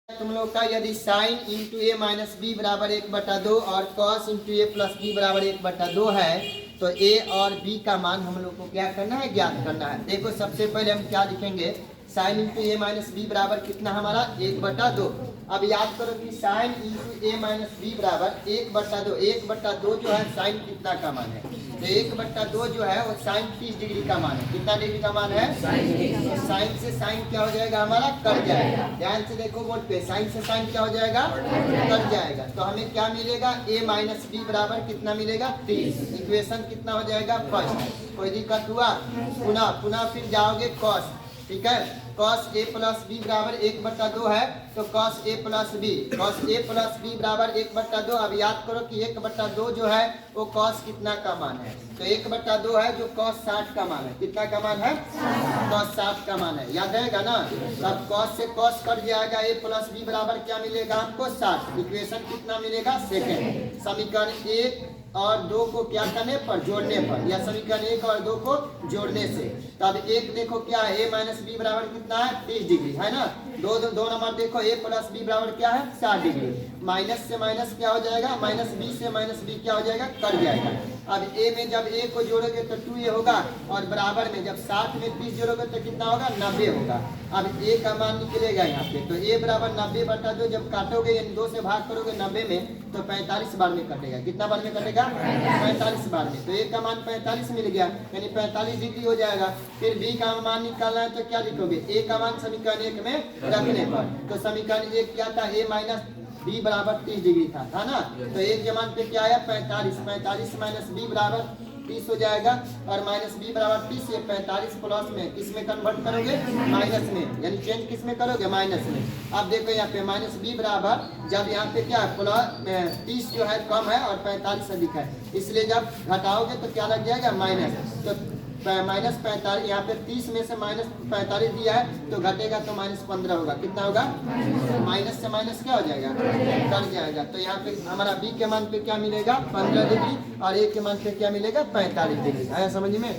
तुम लोग का यदि साइन इंटू ए माइनस बी बराबर 1/2 और कॉस इंटू ए प्लस बी बराबर 1/2 है तो ए और बी का मान हम लोग को क्या करना है, ज्ञात करना है। देखो सबसे पहले हम क्या लिखेंगे, साइन इंटू ए माइनस बी बराबर कितना हमारा 1/2। अब याद करो कि साइन इंटू ए माइनस बी बराबर 1/2। 1/2 जो है साइन कितना का मान है, तो 1/2 जो है वो साइन 30 डिग्री का मान है। कितना डिग्री का मान है, तो साइन से साइन क्या हो जाएगा हमारा, कट जाएगा। ध्यान से देखो बोर्ड पे, साइन से साइन क्या हो जाएगा, कट जाएगा। तो हमें क्या मिलेगा, a माइनस बी बराबर कितना मिलेगा 30। इक्वेशन कितना हो जाएगा फर्स्ट। कोई दिक्कत हुआ, पुनः फिर जाओगे कॉस, ठीक है। कॉस ए प्लस बी बराबर 1/2 है तो cos A plus B, cos A plus B बराबर 1/2। अब याद करो कि 1/2 जो है वो कॉस कितना का मान है, तो 1/2 है जो कॉस 60 का मान है। कितना का मान है, कॉस 60 का मान है, याद रहेगा ना। तब कॉस से कॉस कट जाएगा, ए प्लस बी बराबर क्या मिलेगा हमको 60। इक्वेशन कितना मिलेगा सेकेंड। समीकरण 1 और 2 को क्या करने पर, जोड़ने पर, या समीकरण 1 और 2 को जोड़ने से। तब एक देखो क्या है, a माइनस बी बराबर कितना है 30 डिग्री है ना। दो नंबर देखो, a प्लस बी बराबर क्या है 60 डिग्री। माइनस से माइनस क्या हो जाएगा, माइनस बी से माइनस बी क्या हो जाएगा, कट जाएगा। अब a में जब a को जोड़ोगे तो 2a होगा, और बराबर में जब 60 में 30 जोड़ोगे तो कितना होगा 90 होगा। अब a का मान निकलेगा यहाँ पे, तो a बराबर 90/2। जब काटोगे यानी 2 से भाग करोगे 90 में तो 45 बार में कटेगा। कितना बार में कटेगा, 45 बार में। तो a का मान 45 मिल गया, यानी 45 डिग्री हो जाएगा। फिर b का मान निकालना है तो क्या लिखोगे, a का मान समीकरण 1 में रखने पर। तो समीकरण 1 क्या था, a माइनस बी बराबर 30 डिग्री था ना। तो एक के मान पे क्या आया 45, 45 माइनस बी बराबर 30 हो जाएगा, और माइनस बी बराबर 30 से 45 प्लस में किस में कन्वर्ट करोगे, माइनस में, यानी चेंज किस में करोगे, माइनस में। अब देखो यहाँ पे माइनस बी बराबर, जब यहाँ पे क्या है प्लस 30 जो है कम है और 45 अधिक है, इसलिए जब घटाओगे तो क्या लग जाएगा माइनस। तो माइनस 45, यहाँ पे 30 में से माइनस 45 दिया है तो घटेगा तो -15 होगा। कितना होगा, माइनस से माइनस क्या हो जाएगा, कट जाएगा। तो यहाँ पे हमारा बी के मान पे क्या मिलेगा 15 डिग्री, और ए के मान पे क्या मिलेगा 45 डिग्री। आया समझ में।